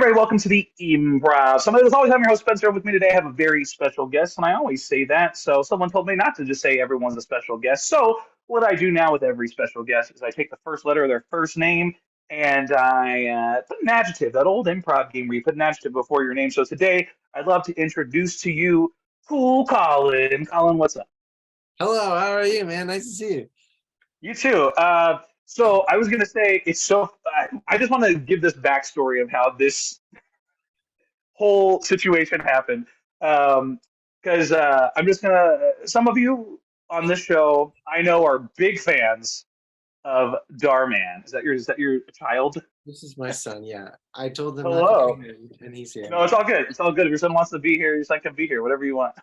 everybody, welcome to the Improv. Somebody as always, I'm your host, Spencer. With me today, I have a very special guest, and I always say that. So someone told me not to just say everyone's a special guest. So what I do now with every special guest is I take the first letter of their first name, and I put an adjective, that old improv game where you put an adjective before your name. So today, I'd love to introduce to you Cool Colin. Colin, what's up? Hello, how are you, man? Nice to see you. You too. So I was going to say, I just want to give this backstory of how this whole situation happened. Because I'm just gonna. Some of you on this show I know are big fans of Dhar Mann. Is that your child? This is my son, yeah. I told him not to Hello. come in, and he's here. No, it's all good. It's all good. If your son wants to be here, your son can be here. Whatever you want.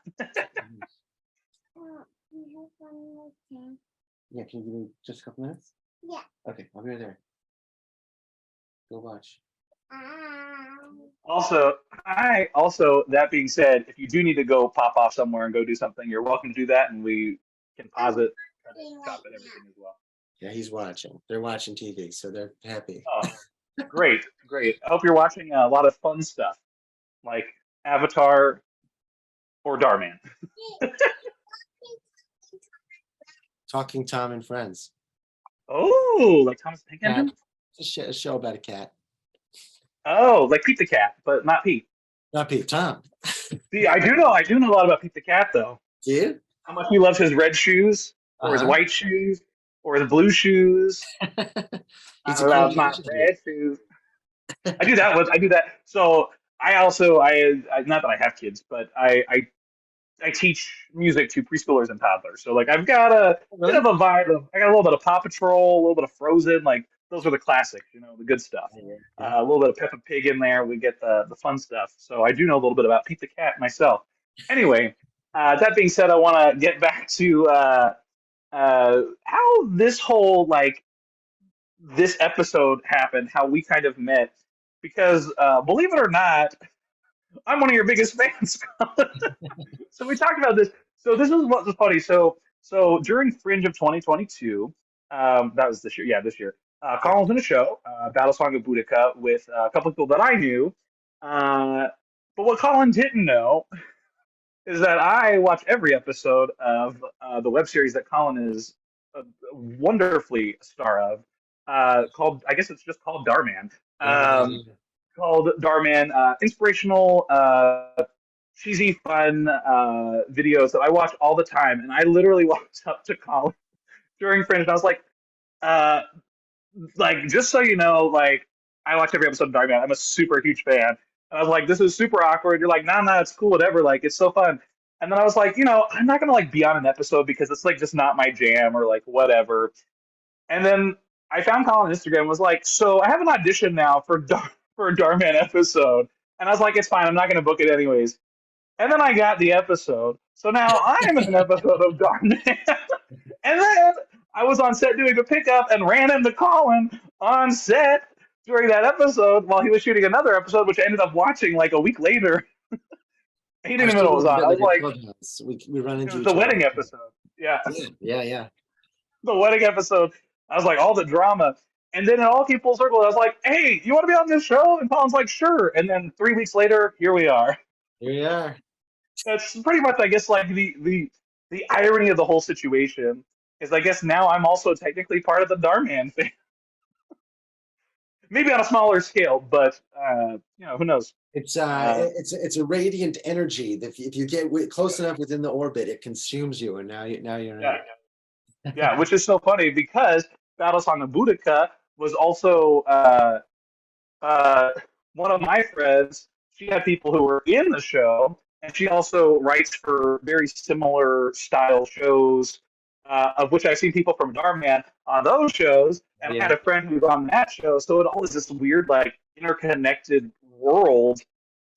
Yeah, can you give me just a couple minutes? Yeah. Okay, I'll be right there. Go watch. Also, that being said, if you do need to go pop off somewhere and go do something, you're welcome to do that, and we can pause it, stop it, everything as well. Yeah, he's watching. They're watching TV, so they're happy. Oh, great, great. I hope you're watching a lot of fun stuff, like Avatar or Dhar Mann. Talking Tom and Friends. Oh, like Thomas Tank Yeah. Engine? It's a show about a cat. Oh, like Pete the Cat, but not Pete. Not Pete, Tom. See, I do know a lot about Pete the Cat, though. Do you? How much he loves his red shoes, or his white shoes, or his blue shoes. He's I love my red shoes. I do that. So I not that I have kids, but I teach music to preschoolers and toddlers. So like I've got a bit of a vibe of I got a little bit of Paw Patrol, a little bit of Frozen, like those are the classics, the good stuff. A little bit of Peppa Pig in there. We get the fun stuff. So I do know a little bit about Pete the Cat myself. Anyway, that being said, I want to get back to how this whole this episode happened, how we kind of met, because believe it or not, I'm one of your biggest fans. So we talked about this. So this is what was funny. So during Fringe of 2022, that was this year. Yeah, this year. Colin was in a show, Battle Song of Boudica, with a couple of people that I knew. But what Colin didn't know is that I watch every episode of the web series that Colin is wonderfully a star of, called, I guess it's just called Dhar Mann. Called Dhar Mann, inspirational, cheesy, fun videos that I watch all the time. And I literally walked up to Colin during Fringe and I was like, just so you know, I watch every episode of Dhar Mann. I'm a super huge fan. And I was like, this is super awkward. You're like, nah, it's cool, whatever. Like, it's so fun. And then I was like, I'm not gonna be on an episode because it's just not my jam or whatever. And then I found Colin on Instagram and was like, so I have an audition now for a Dhar Mann episode. And I was like, it's fine, I'm not gonna book it anyways. And then I got the episode. So now I am in an episode of Dhar Mann. And then I was on set doing a pickup and ran into Colin on set during that episode while he was shooting another episode, which I ended up watching a week later. He didn't even know it was on. I was like, we run into the wedding episode. Yeah. Yeah. The wedding episode. I was like, all the drama. And then it all came full circle. I was like, hey, you want to be on this show? And Colin's like, sure. And then 3 weeks later, here we are. Here we are. That's pretty much, I guess, the irony of the whole situation is I guess now I'm also technically part of the Dhar Mann thing. Maybe on a smaller scale, but who knows? It's a radiant energy that if you get close enough within the orbit, it consumes you, and now you're in. Yeah, which is so funny because Battle Song of Boudica was also one of my friends. She had people who were in the show, and she also writes for very similar style shows, of which I've seen people from Dhar Mann on those shows, and I had a friend who was on that show. So it all is this weird, interconnected world.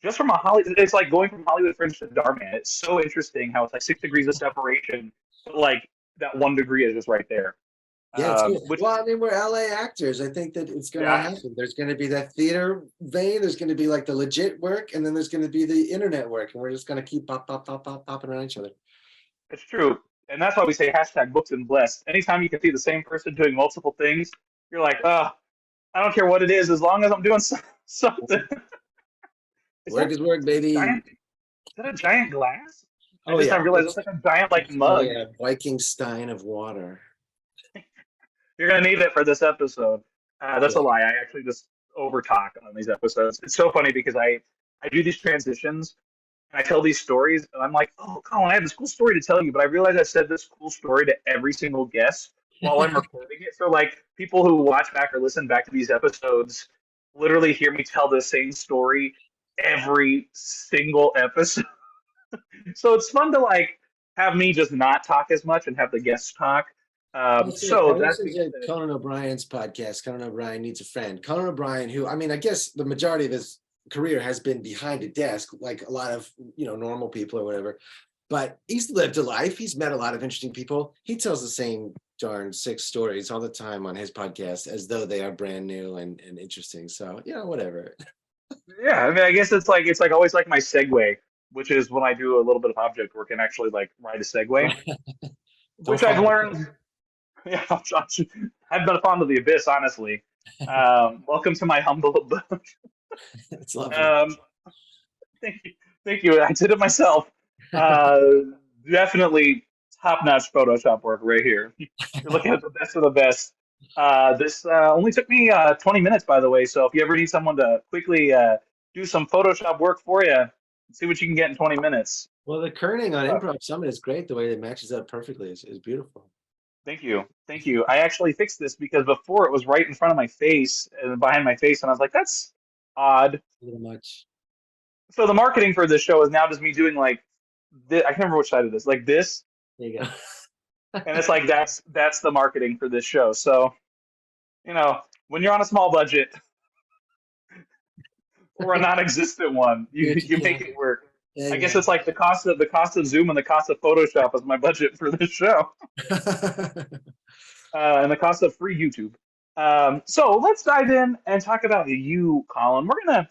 Just from it's like going from Hollywood Fringe to Dhar Mann. It's so interesting how it's 6 degrees of separation, but that 1 degree is just right there. Yeah, we're LA actors. I think that it's going to happen. There's going to be that theater vein. There's going to be the legit work, and then there's going to be the internet work, and we're just going to keep popping around each other. It's true. And that's why we say #books and blessed. Anytime you can see the same person doing multiple things, you're like, I don't care what it is, as long as I'm doing something. Work is work, baby. Giant? Is that a giant glass? I Oh just yeah, I realized it's like a giant like it's probably mug. a Viking stein of water. You're gonna need it for this episode. That's a Yeah. lie. I actually just over talk on these episodes. It's so funny because I do these transitions and I tell these stories and I'm like, oh, Colin, I have this cool story to tell you, but I realize I said this cool story to every single guest while I'm recording it. So like people who watch back or listen back to these episodes literally hear me tell the same story every single episode. So it's fun to like have me just not talk as much and have the guests talk. That's it. So This that is being a said, Conan O'Brien's podcast. Conan O'Brien Needs a Friend. Conan O'Brien, who, I mean, I guess the majority of his career has been behind a desk, like a lot of, normal people or whatever. But he's lived a life. He's met a lot of interesting people. He tells the same darn 6 stories all the time on his podcast as though they are brand new and interesting. So, whatever. yeah, I mean, I guess it's like always like my segue, which is when I do a little bit of object work and actually like write a segue, Don't which I've fall. learned. Yeah, I've been fond of the abyss, honestly. Welcome to my humble abode. It's lovely. Um, thank you, thank you. I did it myself. Uh, Definitely top-notch Photoshop work right here. You're looking at the best of the best. This only took me 20 minutes, by the way. So if you ever need someone to quickly do some Photoshop work for you, see what you can get in 20 minutes. Well, the kerning on Uh, Improv Summit is great. The way it matches up perfectly is beautiful. Thank you. Thank you. I actually fixed this because before it was right in front of my face and behind my face, and I was like, that's odd. A little much. So the marketing for this show is now just me doing like this. I can't remember which side it is, like this, There you go. and it's like that's the marketing for this show. So when you're on a small budget or a non-existent one, Do you what you you make can. it work. I guess Amen. it's like the cost of Zoom and the cost of Photoshop is my budget for this show, and the cost of free YouTube. So let's dive in and talk about you, Colin. We're gonna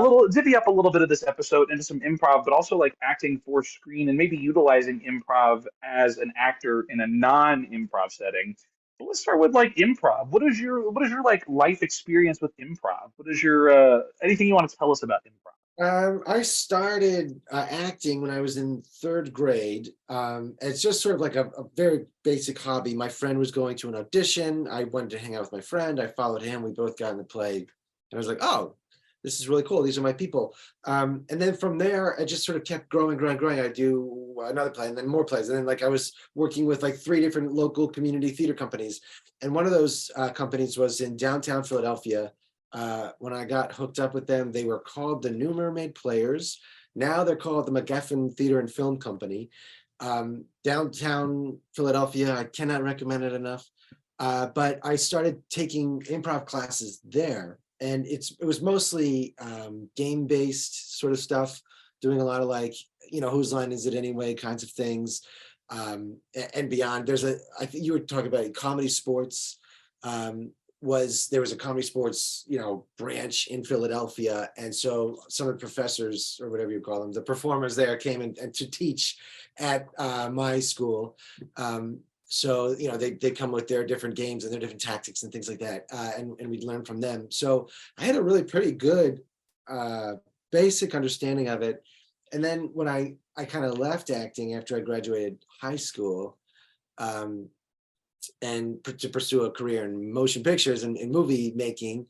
little divvy up a little bit of this episode into some improv, but also like acting for screen and maybe utilizing improv as an actor in a non-improv setting. But let's start with like improv. What is your like life experience with improv? What is your anything you want to tell us about improv? I started acting when I was in 3rd grade. It's just sort of like a very basic hobby. My friend was going to an audition. I wanted to hang out with my friend. I followed him. We both got in the play. And I was like, oh, this is really cool. These are my people. And then from there, I just sort of kept growing. I do another play and then more plays. And then like I was working with like 3 different local community theater companies. And one of those companies was in downtown Philadelphia. When I got hooked up with them, they were called the New Mermaid Players. Now they're called the McGuffin Theater and Film Company. Downtown Philadelphia, I cannot recommend it enough. But I started taking improv classes there. And it was mostly game-based sort of stuff, doing a lot of like, whose line is it anyway, kinds of things. And beyond, I think you were talking about comedy sports. There was a comedy sports, branch in Philadelphia. And so some of the professors or whatever you call them, the performers there came in and to teach at my school. So, they come with their different games and their different tactics and things like that. And we'd learn from them. So I had a really pretty good basic understanding of it. And then when I kind of left acting after I graduated high school, and to pursue a career in motion pictures and in movie making.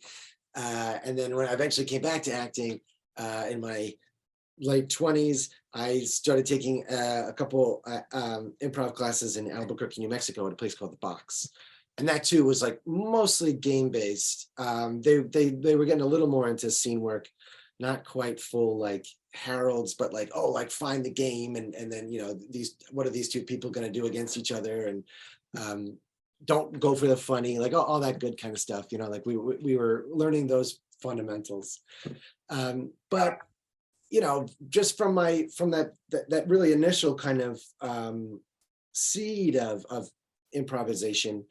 And then when I eventually came back to acting in my late 20s, I started taking a couple improv classes in Albuquerque, New Mexico at a place called The Box. And that too was like mostly game based. They were getting a little more into scene work, not quite full like Harold's, but like, oh, like find the game and then what are these 2 people going to do against each other, and don't go for the funny, like all that good kind of stuff, like we were learning those fundamentals. But just from that really initial kind of seed of improvisation,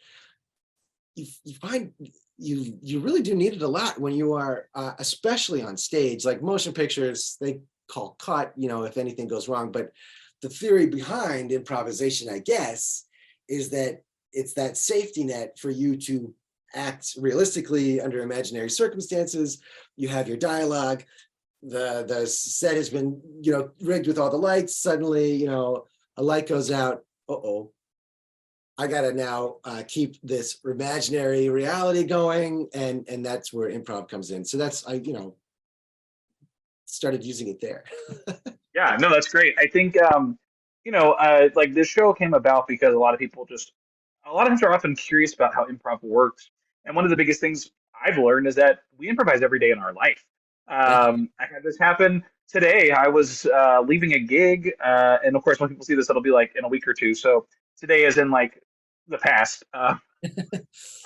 you find you really do need it a lot when you are especially on stage. Like motion pictures, they call cut, if anything goes wrong. But the theory behind improvisation, I guess, is that it's that safety net for you to act realistically under imaginary circumstances. You have your dialogue, the set has been, rigged with all the lights. Suddenly, a light goes out. Uh-oh. I gotta now keep this imaginary reality going, and that's where improv comes in. So that's started using it there. Yeah, no, that's great. I think like this show came about because a lot of times are often curious about how improv works. And one of the biggest things I've learned is that we improvise every day in our life. Yeah. I had this happen today. I was leaving a gig, and of course, when people see this, it'll be like in a week or two. So today is in like the past. I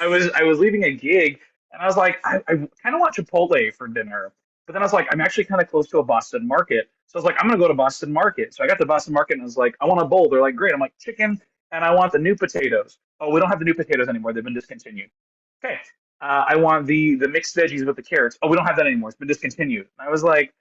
was leaving a gig, and I was like, I kind of want Chipotle for dinner. But then I was like, I'm actually kind of close to a Boston Market. So I was like, I'm gonna go to Boston Market. So I got to Boston Market and I was like, I want a bowl. They're like, great. I'm like, chicken, and I want the new potatoes. Oh, we don't have the new potatoes anymore. They've been discontinued. Okay. I want the mixed veggies with the carrots. Oh, we don't have that anymore. It's been discontinued. And I was like,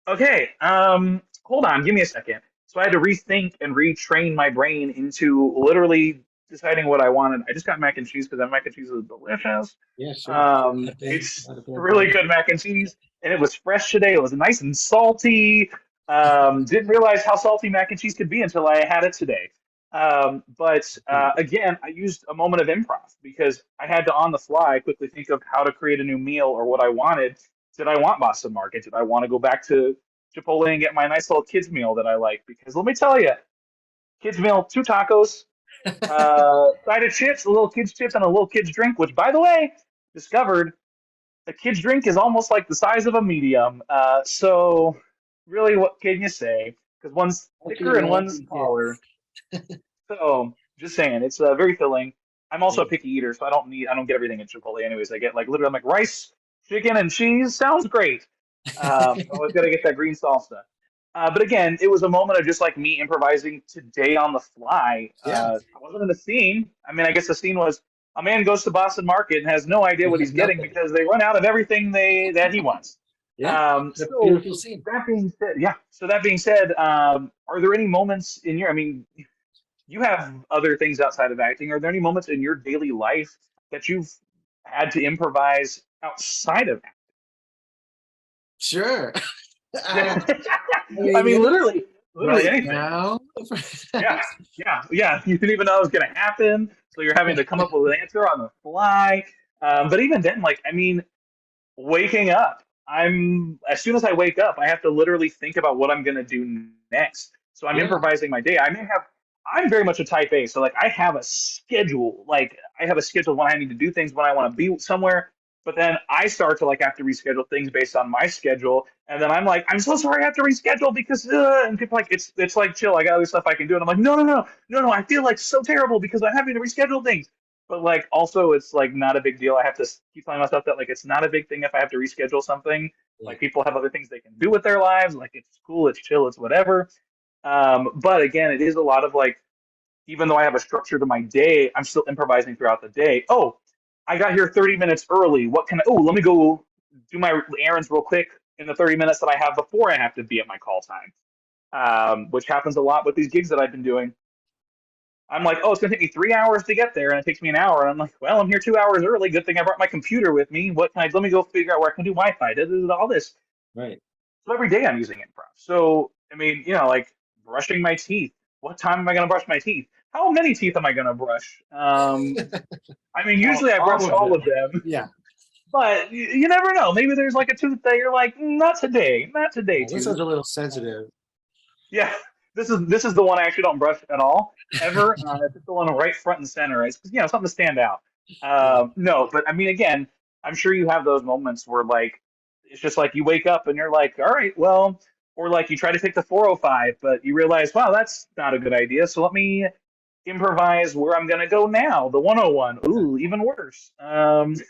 okay, hold on, give me a second. So I had to rethink and retrain my brain into literally deciding what I wanted. I just got mac and cheese because that mac and cheese is delicious. Yeah, sure. It's really good mac and cheese, and it was fresh today. It was nice and salty. Didn't realize how salty mac and cheese could be until I had it today. But again, I used a moment of improv because I had to, on the fly, quickly think of how to create a new meal or what I wanted. Did I want Boston Market? Did I want to go back to Chipotle and get my nice little kids meal that I like? Because let me tell you, kids meal, 2 tacos, side of chips, a little kids chips, and a little kids drink. Which, by the way, discovered a kid's drink is almost like the size of a medium. So really, what can you say? Because one's thicker and one's taller. So just saying, it's very filling. I'm also a picky eater, so I don't get everything at Chipotle anyways. I get like literally, I'm like rice, chicken, and cheese. Sounds great. I always got to get that green salsa. But again, it was a moment of just like me improvising today on the fly. Yeah. I wasn't in a scene. I mean, I guess the scene was a man goes to Boston Market and has no idea what he's getting because they run out of everything that he wants. Yeah, it's a beautiful scene. That being said, yeah. So that being said, are there any moments in your? I mean, you have other things outside of acting. Are there any moments in your daily life that you've had to improvise outside of Sure. acting? I mean, literally right anything. Now. Yeah. You didn't even know it was going to happen, so you're having to come up with an answer on the fly. But even then, like, I mean, waking up. As soon as I wake up, I have to literally think about what I'm going to do next. So I'm improvising my day. I'm very much a type A. So like I have a schedule. Like I have a schedule when I need to do things, when I want to be somewhere. But then I start to like have to reschedule things based on my schedule. And then I'm like, I'm so sorry I have to reschedule because and people are like it's like chill, I got other stuff I can do. And I'm like, no, I feel like so terrible because I'm having to reschedule things. But like also it's like not a big deal. I have to keep telling myself that like it's not a big thing if I have to reschedule something. Like people have other things they can do with their lives. Like it's cool, it's chill, it's whatever. But again, it is a lot of like, even though I have a structure to my day, I'm still improvising throughout the day. Oh, I got here 30 minutes early. Let me go do my errands real quick in the 30 minutes that I have before I have to be at my call time, which happens a lot with these gigs that I've been doing. I'm like, oh, it's going to take me 3 hours to get there, and it takes me an hour. And I'm like, well, I'm here 2 hours early. Good thing I brought my computer with me. Let me go figure out where I can do Wi-Fi, all this. Right. So every day I'm using improv. So, I mean, like brushing my teeth. What time am I going to brush my teeth? How many teeth am I going to brush? I mean, usually I brush all of them. Yeah. But you never know. Maybe there's like a tooth that you're like, not today, tooth. This is a little sensitive. Yeah, this is the one I actually don't brush at all ever. It's the one right front and center. It's something to stand out. No, but I mean, again, I'm sure you have those moments where like it's just like you wake up and you're like, all right, well, or like you try to take the 405, but you realize, wow, that's not a good idea. So let me improvise where I'm going to go now. The 101. Ooh, even worse.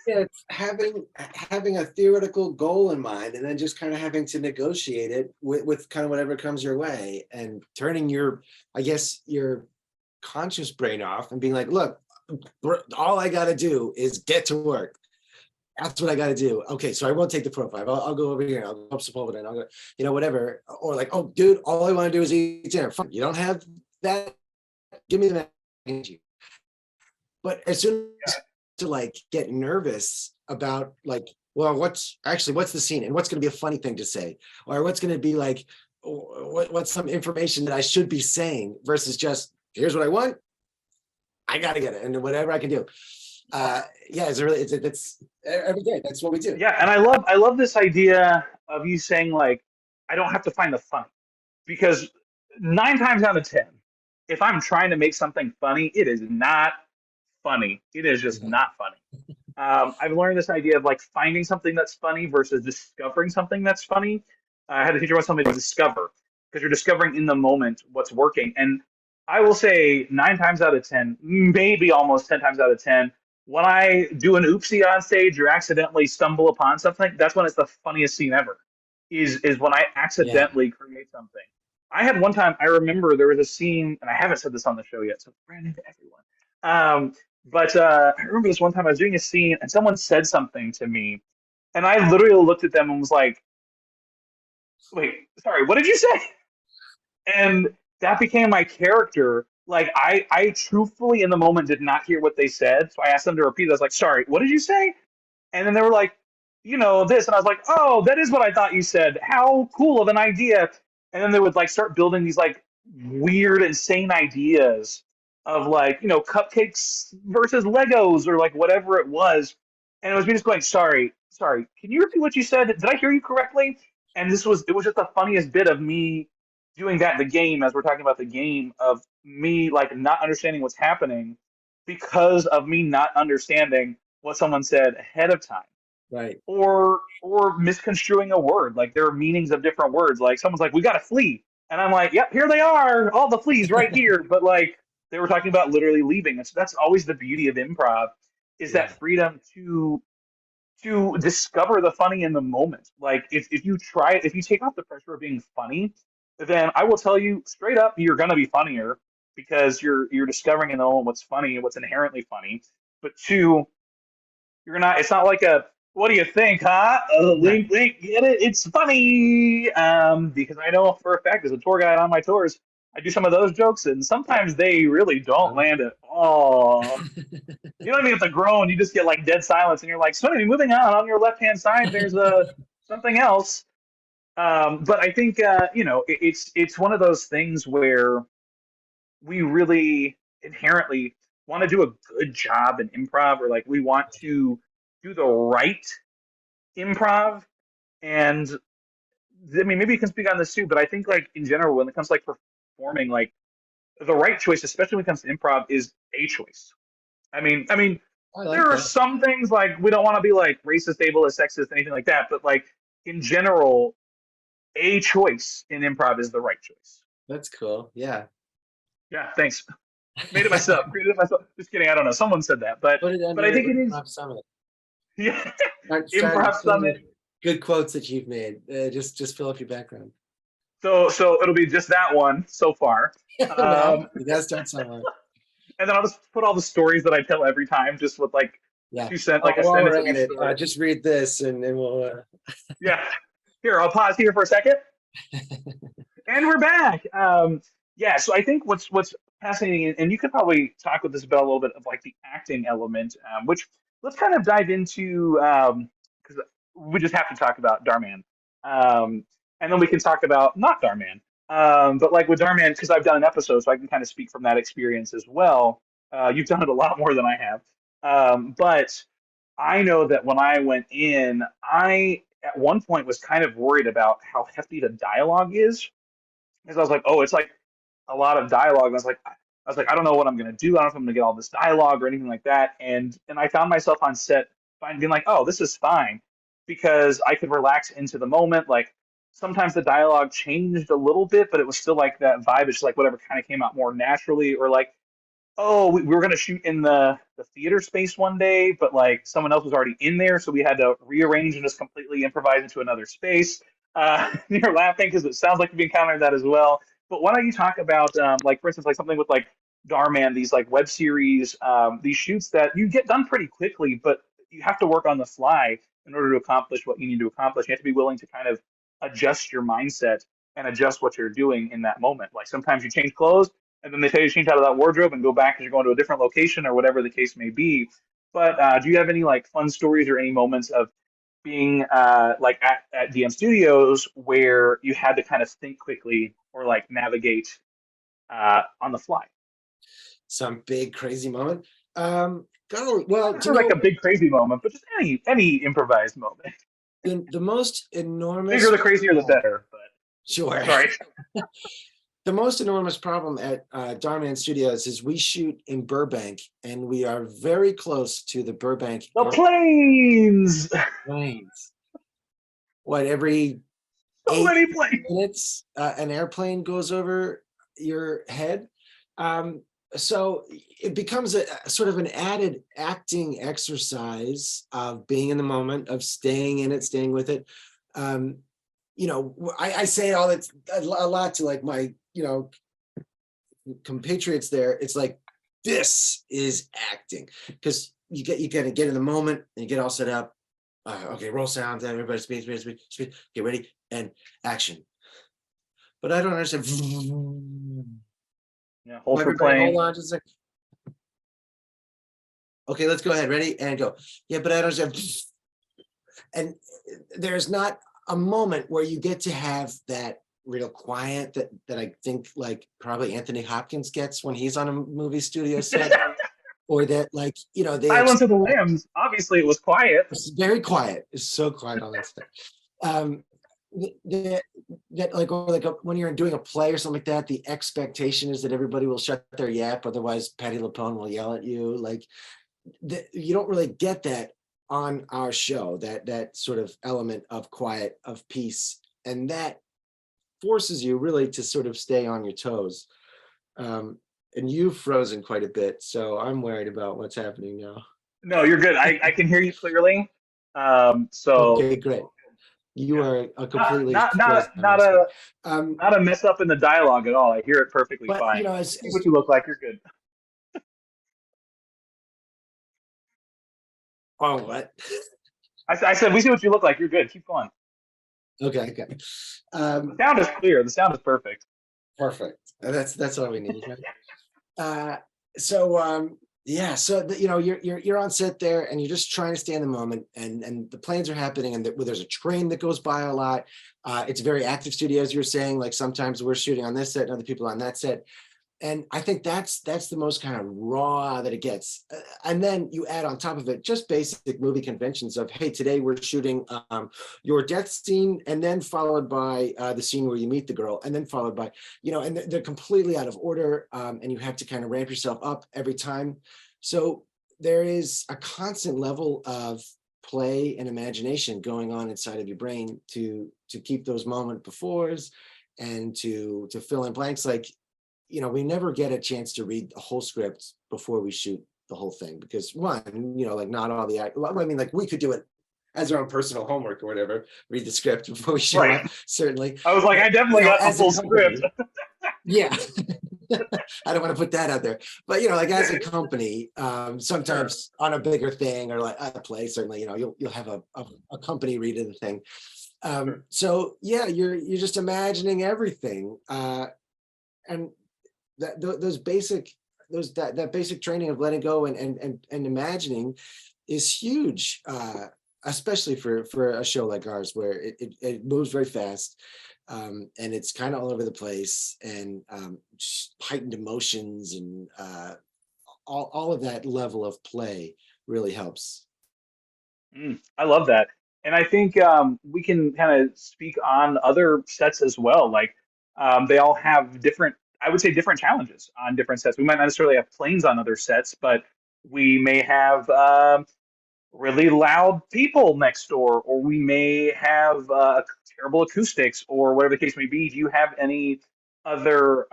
It's having a theoretical goal in mind and then just kind of having to negotiate it with kind of whatever comes your way and turning your conscious brain off and being like, look, all I got to do is get to work. That's what I got to do. Okay, so I won't take the 405. I'll go over here. I'll go up Sepulveda and I'll go, whatever. Or like, oh, dude, all I want to do is eat dinner. Fine. You don't have that? Give me the mac and cheese. But as soon as to like get nervous about like well, what's the scene and what's going to be a funny thing to say, or what's going to be like, what's some information that I should be saying versus just here's what I want, I got to get it, and whatever I can do. Yeah, it's every day. That's what we do. Yeah, and I love this idea of you saying like, I don't have to find the funny, because 9 times out of 10, if I'm trying to make something funny, it is not funny. It is just Yeah. not funny. I've learned this idea of like finding something that's funny versus discovering something that's funny. I had to teach about something to discover, because you're discovering in the moment what's working. And I will say 9 times out of 10, maybe almost 10 times out of 10, when I do an oopsie on stage or accidentally stumble upon something, that's when it's the funniest scene ever. Is when I Yeah. accidentally create something. I had one time, I remember there was a scene, and I haven't said this on the show yet, so it's brand new to everyone. But I remember this one time I was doing a scene and someone said something to me, and I literally looked at them and was like, "Wait, sorry, what did you say?" And that became my character. Like I truthfully in the moment did not hear what they said, so I asked them to repeat it. I was like, "Sorry, what did you say?" And then they were like, this, and I was like, "Oh, that is what I thought you said. How cool of an idea!" And then they would like start building these like weird, insane ideas of like cupcakes versus Legos or like whatever it was, and it was me just going, sorry, can you repeat what you said? Did I hear you correctly?" And it was just the funniest bit of me doing that in the game, as we're talking about the game, of me like not understanding what's happening because of me not understanding what someone said ahead of time, Right. or misconstruing a word. Like there are meanings of different words. Like someone's like, "We got to flee," and I'm like, "Yep, here they are, all the fleas right here." But like they were talking about literally leaving, and so that's always the beauty of improv, is Yeah. that freedom to discover the funny in the moment. Like if you take off the pressure of being funny, then I will tell you straight up, you're gonna be funnier, because you're discovering in the moment what's funny and what's inherently funny. But two, you're not. It's not like a "What do you think, huh?" Right. Wink, wink. Get it? It's funny. Because I know for a fact, as a tour guide on my tours, I do some of those jokes, and sometimes they really don't land at all. You don't even have to groan. You just get like dead silence, and you're like, "So anyway, moving on your left hand side, there's something else." But I think it's one of those things where we really inherently want to do a good job in improv, or like we want to do the right improv. And I mean, maybe you can speak on this too, but I think like in general, when it comes to like performing, like the right choice, especially when it comes to improv, is a choice. I mean, I there like are that. some things like we don't want to be like racist, ableist, sexist, anything like that, but like in general, a choice in improv is the right choice. That's cool. Yeah. Yeah, thanks. Made it myself, created it myself. Just kidding. I don't know. Someone said that, but Put it on I your think it is. improv summit. Yeah, Start improv putting summit. your good quotes that you've made. Just fill up your background. So it'll be just that one so far. Well, Um, you gotta start somewhere. and then I'll just put all the stories that I tell every time, just with like Yeah. like a While sentence we're of at each it, story. just read this and we'll. Yeah. Here, I'll pause here for a second, and we're back. Yeah. So I think what's fascinating, and you could probably talk with Isabel a little bit of like the acting element, which let's kind of dive into, because we just have to talk about Dhar Mann, and then we can talk about not Dhar Mann. But like with Dhar Mann, because I've done an episode, so I can kind of speak from that experience as well. You've done it a lot more than I have, but I know that when I went in, I at one point was kind of worried about how hefty the dialogue is, because I was like, "Oh, it's like a lot of dialogue." And I don't know what I'm gonna do. I don't know if I'm gonna get all this dialogue or anything like that. And I found myself on set being like, "Oh, this is fine," because I could relax into the moment. Like sometimes the dialogue changed a little bit, but it was still like that vibe. It's just like whatever kind of came out more naturally, or like, "Oh, we were gonna shoot in the theater space one day, but like someone else was already in there, so we had to rearrange and just completely improvise into another space." You're laughing because it sounds like you've encountered that as well. But why don't you talk about, like for instance, like something with like Dhar Mann, these like web series, these shoots that you get done pretty quickly, but you have to work on the fly in order to accomplish what you need to accomplish. You have to be willing to kind of adjust your mindset and adjust what you're doing in that moment. Like sometimes you change clothes, and then they tell you to change out of that wardrobe and go back because you're going to a different location or whatever the case may be. But do you have any like fun stories or any moments of being like at DM Studios where you had to kind of think quickly or like navigate on the fly? Some big crazy moment. Golly, well, Not like a big crazy moment, but just any improvised moment. the most The bigger enormous the crazier the better. But sure. sorry. The most enormous problem at Dhar Mann Studios is we shoot in Burbank, and we are very close to the Burbank The planes. planes. What, every So 8 many planes. minutes an airplane goes over your head? So it becomes a sort of an added acting exercise of being in the moment, of staying in it, staying with it. I say all that a lot to like my, compatriots there. It's like, this is acting, because you got to get in the moment and you get all set up. Okay, roll sound, everybody speak, get ready, and action. But I don't understand. Yeah, hold for Everybody, playing. hold on just a second. Okay, let's go ahead. Ready and go. Yeah, but I don't understand. And there's not a moment where you get to have that real quiet that I think like probably Anthony Hopkins gets when he's on a movie studio set, or that like they Silence of the Lambs. Obviously, it was quiet. It's very quiet. It's so quiet on that stuff. That like when you're doing a play or something like that, the expectation is that everybody will shut their yap, otherwise Patty LuPone will yell at you. Like you don't really get that on our show. That sort of element of quiet, of peace, and that forces you really to sort of stay on your toes. And you've frozen quite a bit, so I'm worried about what's happening now. No, you're good. I can hear you clearly. So okay, great. You are a completely not a mess up in the dialogue at all. I hear it perfectly but, fine. As See what you look like. You're good. Oh, what? I said we see what you look like. You're good. Keep going. Okay. The sound is clear. The sound is perfect. Perfect. That's all we need. Yeah, so you're on set there and you're just trying to stay in the moment, and the planes are happening, and there's a train that goes by a lot. It's a very active studio, as you were saying. Like sometimes we're shooting on this set and other people on that set, and I think that's the most kind of raw that it gets. And then you add on top of it just basic movie conventions of, hey, today we're shooting your death scene, and then followed by the scene where you meet the girl, and then followed by, and they're completely out of order, and you have to kind of ramp yourself up every time. So there is a constant level of play and imagination going on inside of your brain to keep those moment befores and to fill in blanks. Like, we never get a chance to read the whole script before we shoot the whole thing, because one, like not all the I mean, like we could do it as our own personal homework or whatever, read the script before we show up, certainly. I was like, I definitely got a full script. Yeah. I don't want to put that out there, but like as a company, sometimes on a bigger thing or like a play, certainly, you'll have a company reading the thing. So yeah, you're just imagining everything, and that basic training of letting go and imagining is huge, especially for a show like ours where it moves very fast, and it's kind of all over the place, and heightened emotions, and all of that level of play really helps. I love that. And I think we can kind of speak on other sets as well. Like they all have different, I would say, different challenges on different sets. We might not necessarily have planes on other sets, but we may have really loud people next door, or we may have terrible acoustics, or whatever the case may be. Do you have any other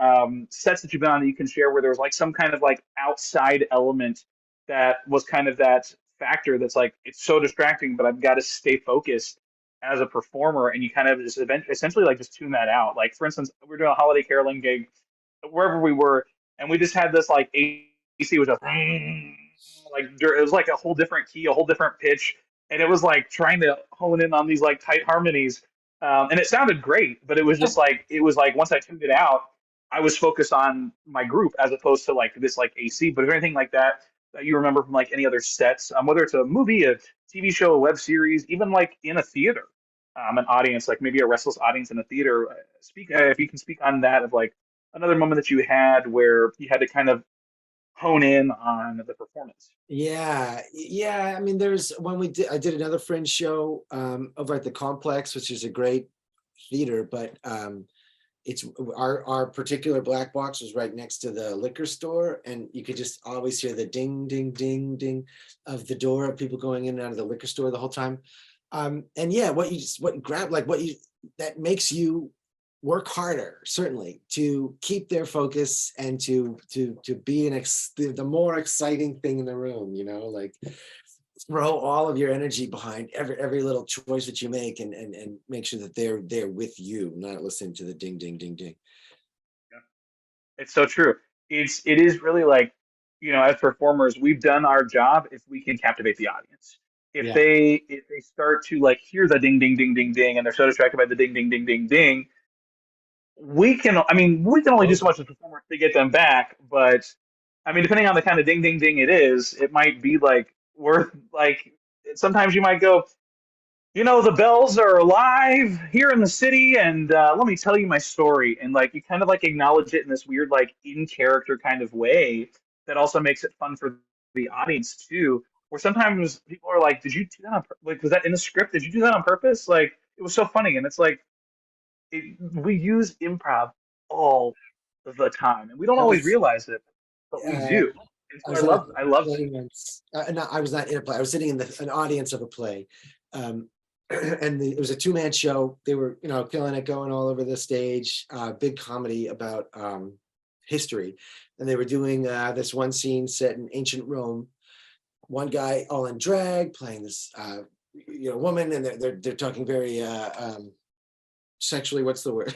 sets that you've been on that you can share where there was like some kind of like outside element that was kind of that factor that's like, it's so distracting, but I've got to stay focused as a performer, and you kind of just essentially like just tune that out. Like for instance, we were doing a holiday caroling gig wherever we were, and we just had this like AC was just like it was like a whole different key, a whole different pitch, and it was like trying to hone in on these like tight harmonies, and it sounded great, but it was just like once I tuned it out, I was focused on my group as opposed to like this like AC. But is there anything like that that you remember from like any other sets, whether it's a movie, a TV show, a web series, even like in a theater, an audience, like maybe a restless audience in a theater. Speak if you can speak on that of like another moment that you had where you had to kind of hone in on the performance. Yeah. I mean, I did another Fringe show over at the Complex, which is a great theater, but it's our particular black box was right next to the liquor store, and you could just always hear the ding, ding, ding, ding of the door of people going in and out of the liquor store the whole time. And yeah, that makes you work harder, certainly, to keep their focus and to be the more exciting thing in the room, like throw all of your energy behind every little choice that you make, and make sure that they're there with you, not listening to the ding, ding, ding, ding. Yeah. It's so true. It is really like, as performers, we've done our job if we can captivate the audience. Yeah. If they start to like hear the ding ding ding ding ding and they're so distracted by the ding ding ding ding ding, we can only do so much as performers to get them back, but I mean depending on the kind of ding ding ding it is, it might be like worth like sometimes you might go, the bells are alive here in the city, and let me tell you my story. And like you kind of like acknowledge it in this weird, like in character kind of way that also makes it fun for the audience too. Where sometimes people are like, "Did you do that on like was that in the script? Did you do that on purpose?" Like it was so funny, and it's like we use improv all the time, and we don't I always was realize it, but we uh, do. And I so was in a I love play seeing it. once. No, I was not in a play. I was sitting in an audience of a play, and it was a two-man show. They were, killing it, going all over the stage. Big comedy about history, and they were doing this one scene set in ancient Rome. One guy all in drag, playing this woman, and they're talking very sexually. What's the word?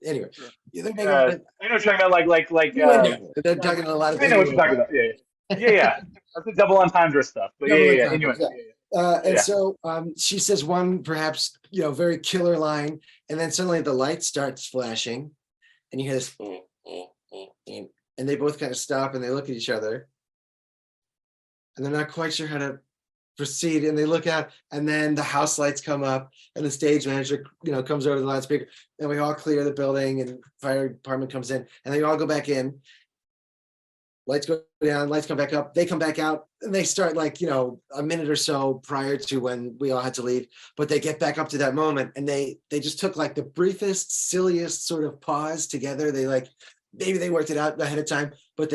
Anyway, Sure. they're making I know what you're talking about, innuendo. They're talking a lot of I know what you're talking innuendo. about. Yeah, yeah, yeah. That's the double entendre stuff. But yeah, Double yeah, yeah. entendres, Innuendo. yeah. Yeah, yeah, yeah, And yeah. so she says one perhaps very killer line, and then suddenly the light starts flashing, and you hear this, and they both kind of stop and they look at each other, and they're not quite sure how to proceed, and they look out, and then the house lights come up, and the stage manager comes over the loudspeaker, and we all clear the building, and fire department comes in, and they all go back in. Lights go down, lights come back up, they come back out, and they start like, a minute or so prior to when we all had to leave. But they get back up to that moment, and they just took like the briefest, silliest sort of pause together. They like, maybe they worked it out ahead of time, but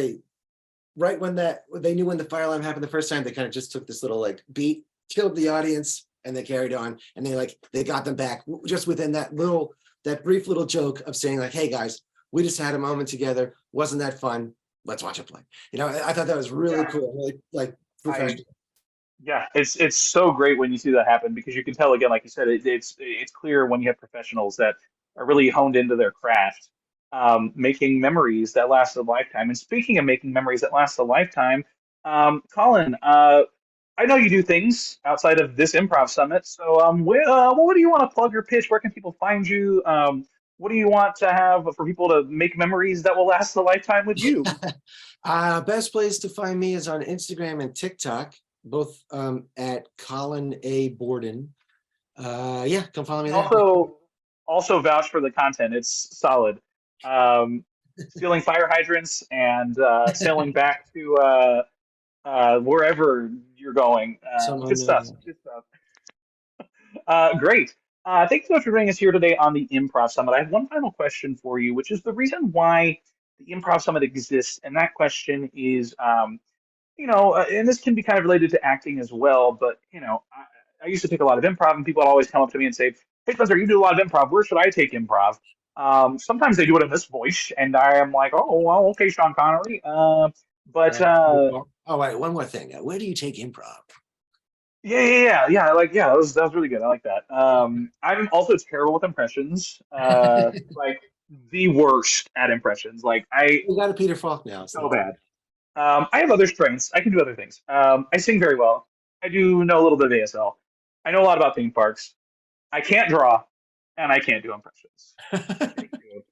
right when they knew when the fire alarm happened the first time, they kind of just took this little like beat, killed the audience, and they carried on, and they got them back just within that brief little joke of saying like, hey guys, we just had a moment together. Wasn't that fun? Let's watch a play. I thought that was really cool, really like professional. Yeah, it's so great when you see that happen because you can tell again, like you said, it's clear when you have professionals that are really honed into their craft, making memories that last a lifetime. And speaking of making memories that last a lifetime, Colin, I know you do things outside of this improv summit. So, what do you want to plug or pitch? Where can people find you? What do you want to have for people to make memories that will last a lifetime with you? Best place to find me is on Instagram and TikTok, both at Colin A. Borden. Yeah, come follow me there. Also vouch for the content. It's solid. Stealing fire hydrants and sailing back to wherever you're going. Good stuff. Good stuff. Great. Thank you so much for joining us here today on the Improv Summit. I have one final question for you, which is the reason why the Improv Summit exists. And that question is, and this can be kind of related to acting as well, but, I used to take a lot of improv, and people would always come up to me and say, hey, Spencer, you do a lot of improv. Where should I take improv? Sometimes they do it in this voice, and I am like, oh, well, okay, Sean Connery. Oh, wait, one more thing. Where do you take improv? Yeah. That was really good. I like that. I'm also terrible with impressions. Like the worst at impressions. Like We got a Peter Falk now. so bad. I have other strengths. I can do other things. I sing very well. I do know a little bit of ASL. I know a lot about theme parks. I can't draw, and I can't do impressions. Thank you.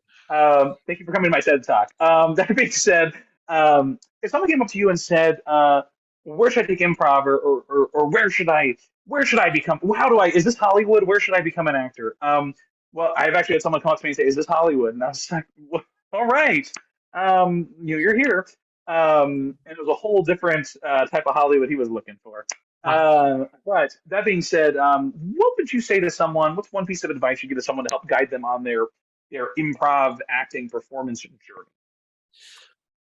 Thank you for coming to my TED Talk. That being said, if someone came up to you and said, where should I take improv, or where should I become? How do I? Is this Hollywood? Where should I become an actor? Well, I've actually had someone come up to me and say, "Is this Hollywood?" And I was like, well, "All right, you're here." And it was a whole different type of Hollywood he was looking for. But that being said, what would you say to someone? What's one piece of advice you give to someone to help guide them on their improv acting performance journey?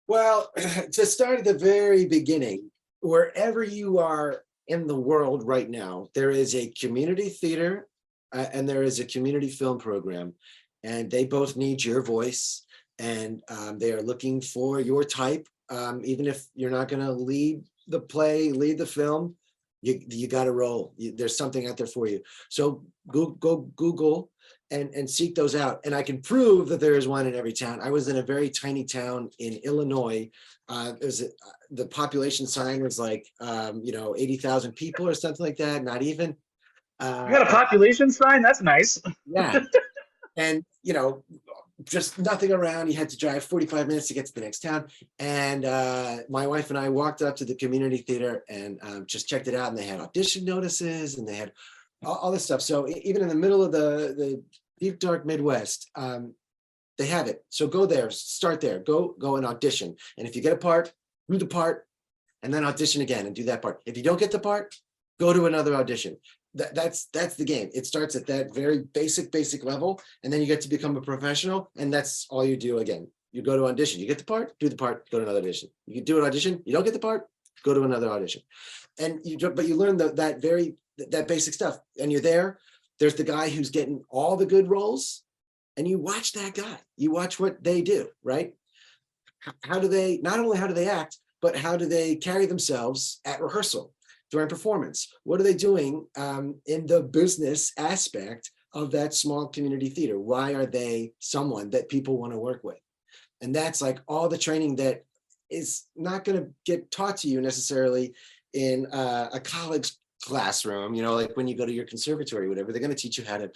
Well, to start at the very beginning, wherever you are in the world right now, there is a community theater and there is a community film program, and they both need your voice, and they are looking for your type. Even if you're not going to lead the play, lead the film, you got to roll. There's something out there for you. So go Google and seek those out. And I can prove that there is one in every town. I was in a very tiny town in Illinois. The population sign was like 80,000 people or something like that. Not even. You got a population sign? That's nice. Yeah. And just nothing around. You had to drive 45 minutes to get to the next town. And my wife and I walked up to the community theater and just checked it out. And they had audition notices and they had all this stuff. So even in the middle of the deep, dark Midwest, they have it. So go there, start there, go and audition. And if you get a part, do the part, and then audition again and do that part. If you don't get the part, go to another audition. That's the game. It starts at that very basic level, and then you get to become a professional, and that's all you do again. You go to audition, you get the part, do the part, go to another audition. You do an audition, you don't get the part, go to another audition. And but you learn that basic stuff, and you're there. There's the guy who's getting all the good roles, and you watch that guy. You watch what they do, right? How do they, not only how do they act, but how do they carry themselves at rehearsal, during performance? What are they doing in the business aspect of that small community theater? Why are they someone that people want to work with? And that's like all the training that is not going to get taught to you necessarily in a college classroom, like when you go to your conservatory, whatever. They're going to teach you how to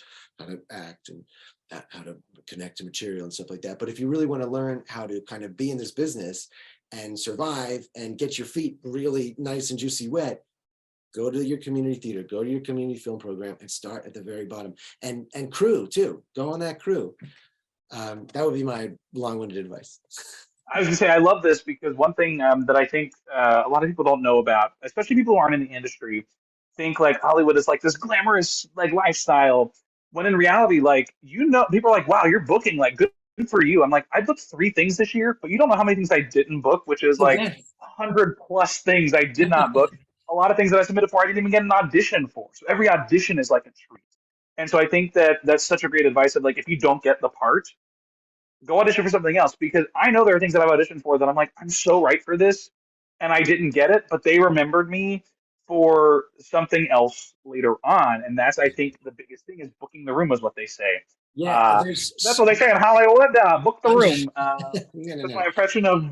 act and how to connect to material and stuff like that. But if you really want to learn how to kind of be in this business and survive and get your feet really nice and juicy wet, go to your community theater, go to your community film program, and start at the very bottom. And crew too, go on that crew. That would be my long-winded advice. I was going to say, I love this because one thing that I think a lot of people don't know about, especially people who aren't in the industry, think like Hollywood is like this glamorous like lifestyle. When in reality, like people are like, "Wow, you're booking like good for you." I'm like, I booked 3 things this year, but you don't know how many things I didn't book, which is like 100+ things I did not book. A lot of things that I submitted for, I didn't even get an audition for. So every audition is like a treat. And so I think that that's such a great advice of like, if you don't get the part, go audition for something else, because I know there are things that I've auditioned for that I'm like, I'm so right for this, and I didn't get it, but they remembered me for something else later on, and that's I think the biggest thing is booking the room is what they say. Yeah, That's what they say in Hollywood. Book the room. No. That's my impression of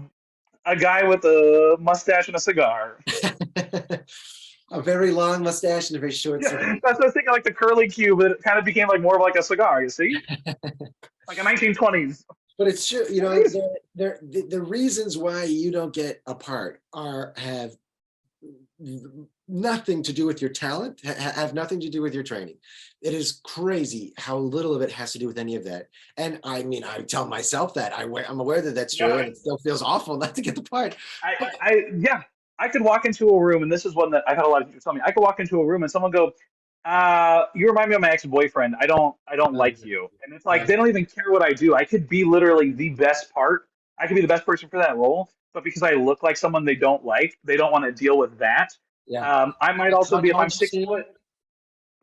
a guy with a mustache and a cigar. A very long mustache and a very short cigar. Yeah, that's what I was thinking, like the curly Q, but it kind of became like more of like a cigar. You see, like a 1920s. But it's true, the reasons why you don't get a part have nothing to do with your talent, have nothing to do with your training. It is crazy how little of it has to do with any of that. And I mean, I tell myself that I'm aware that that's true, and it still feels awful not to get the part. I could walk into a room, and this is one that I've had a lot of people tell me. I could walk into a room and someone go, "You remind me of my ex-boyfriend. I don't like you." And it's like they don't even care what I do. I could be literally the best part. I could be the best person for that role, but because I look like someone they don't like, they don't want to deal with that. Yeah. I might also be, if I'm 6 foot.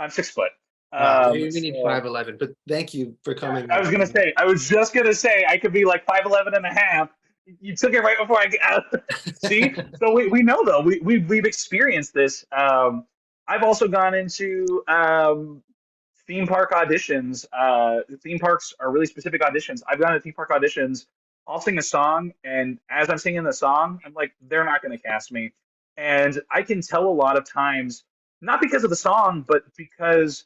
I'm 6 foot. We need 5'11", but thank you for coming. I was just gonna say, I could be like 5'11 and a half. You took it right before I got. See, so we know though. We've experienced this. I've also gone into theme park auditions. Theme parks are really specific auditions. I've gone to theme park auditions. I'll sing a song, and as I'm singing the song, I'm like, they're not going to cast me. And I can tell a lot of times, not because of the song, but because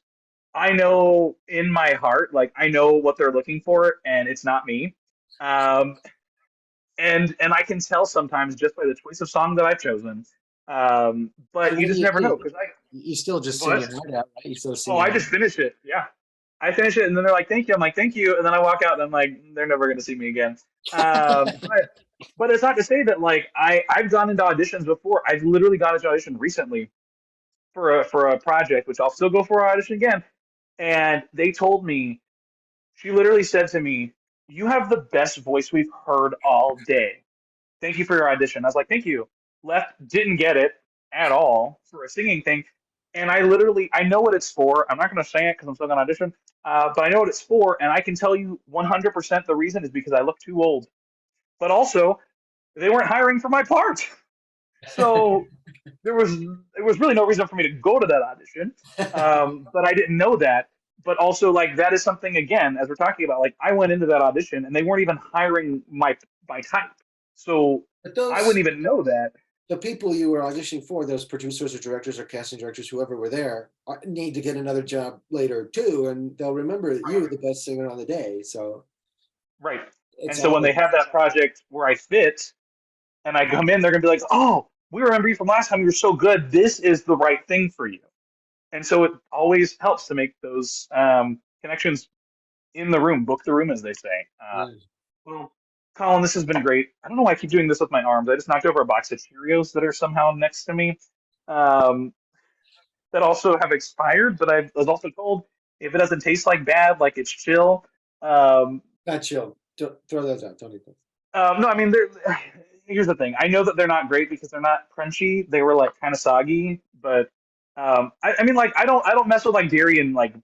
I know in my heart, like I know what they're looking for, and it's not me. Um, and I can tell sometimes just by the choice of song that I've chosen, So But you what do just you never know do? because You still just sing what? your heart out, right? You still sing Oh, your I heart just finished it. Yeah, I finish it, and then they're like, "Thank you." I'm like, "Thank you," and then I walk out, and I'm like, "They're never going to see me again." out. But it's not to say that like I've gone into auditions before. I've literally got into audition recently for a project, which I'll still go for an audition again. And they told me, she literally said to me, "You have the best voice we've heard all day. Thank you for your audition." I was like, "Thank you." Left, didn't get it at all for a singing thing. And I know what it's for. I'm not going to say it because I'm still going to audition, but I know what it's for. And I can tell you 100% the reason is because I look too old. But also, they weren't hiring for my part. So there was really no reason for me to go to that audition, but I didn't know that. But also, like that is something again, as we're talking about. Like I went into that audition and they weren't even hiring my type, so But I wouldn't those even know that. the people you were auditioning for, those producers or directors or casting directors, whoever were there, need to get another job later too, and they'll remember Right. you the best singer on the day. So Right. And it's so when they always have that project where I fit and I come in, they're gonna be like, "Oh, we remember you from last time. You were so good. This is the right thing for you." And so it always helps to make those connections in the room, book the room, as they say. yeah. Well, Colin, this has been great. I don't know why I keep doing this with my arms. I just knocked over a box of Cheerios that are somehow next to me, um, that also have expired. But I was also told if it doesn't taste like bad, like it's chill. Um, Not chill. Throw those out. Don't eat those. no, I mean, here's the thing. I know that they're not great because they're not crunchy. They were like kind of soggy, but I mean, like I don't mess with like dairy and like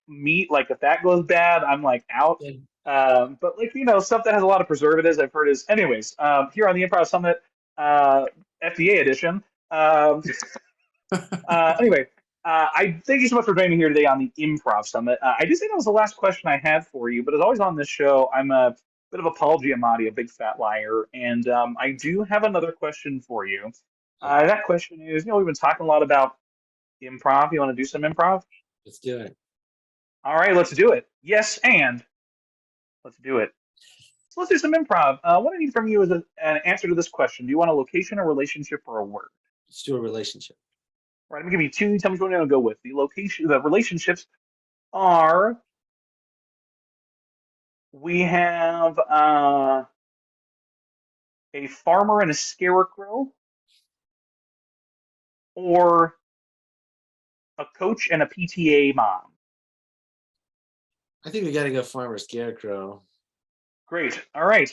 meat. Like if that goes bad, I'm like out. Yeah. But like stuff that has a lot of preservatives, I've heard is. Anyways, here on the Improv Summit, FDA edition. Um, anyway, I thank you so much for joining me here today on the Improv Summit. I did say that was the last question I had for you, but as always on this show, I'm a bit of a Paul Giamatti, a big fat liar, and I do have another question for you. That question is, we've been talking a lot about improv. You want to do some improv? Let's do it. All right, let's do it. Yes, and let's do it. So let's do some improv. What I need from you is an answer to this question. Do you want a location, a relationship, or a word? Let's do a relationship. All right, I'm gonna give you two. Tell me which one you're gonna go with. The relationships are, we have a farmer and a scarecrow, or a coach and a PTA mom. I think we got to go farmer scarecrow. Great. All right.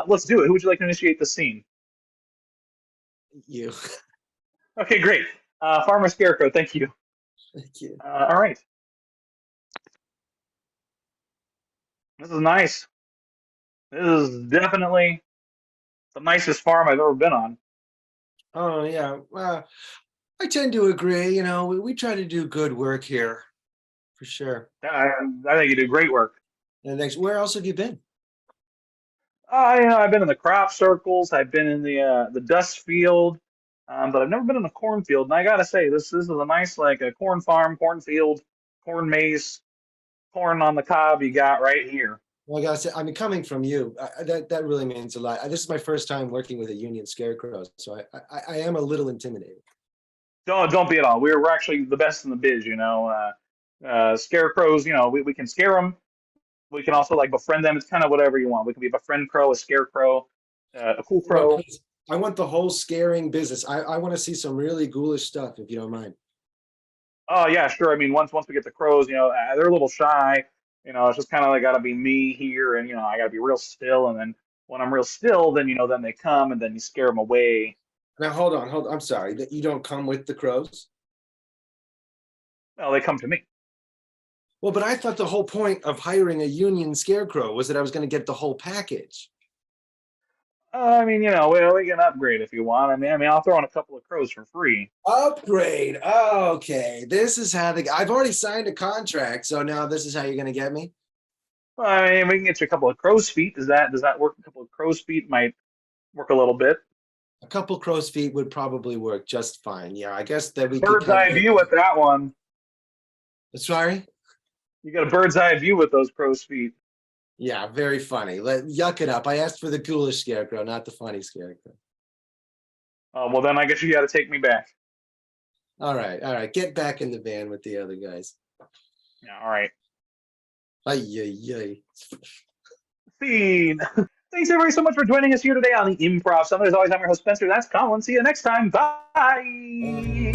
Let's do it. Who would you like to initiate the scene? You. Okay, great. Farmer Scarecrow, thank you. Thank you. All right. This is nice. This is definitely the nicest farm I've ever been on. Oh yeah. I tend to agree. We try to do good work here, for sure. I think you do great work. And next, where else have you been? I've been in the crop circles. I've been in the dust field, but I've never been in a cornfield. And I gotta say, this is a nice like a corn farm, cornfield, corn maze, corn on the cob you got right here. Well, I gotta say, I mean, coming from you, that really means a lot. This is my first time working with a union scarecrow, so I am a little intimidated. Don't be at all. We're actually the best in the biz. Scarecrows. We can scare them. We can also like befriend them. It's kind of whatever you want. We can be a befriend crow, a scarecrow, a cool No, crow. please. I want the whole scaring business. I want to see some really ghoulish stuff, if you don't mind. Oh yeah, sure. I mean, once we get the crows, they're a little shy. It's just kind of like gotta be me here, and I gotta be real still. And then when I'm real still, then then they come, and then you scare them away. Now, hold on. I'm sorry that you don't come with the crows. Well, they come to me. Well, but I thought the whole point of hiring a union scarecrow was that I was going to get the whole package. I mean, we can upgrade if you want. I mean, I'll throw in a couple of crows for free. Upgrade. Okay, this is how I've already signed a contract, so now this is how you're going to get me. Well, I mean, we can get you a couple of crow's feet. Does that work? A couple of crow's feet might work a little bit. A couple crow's feet would probably work just fine. Yeah, I guess that we could Bird's eye view with that one. Sorry? You got a bird's eye view with those crow's feet. Yeah, very funny. Yuck it up. I asked for the ghoulish scarecrow, not the funny scarecrow. Well, then I guess you got to take me back. All right. Get back in the van with the other guys. Yeah, all right. Ay, ay, ay. Scene. Thanks everybody so much for joining us here today on the Improv Summit. As always, I'm your host Spencer. That's Colin. See you next time. Bye.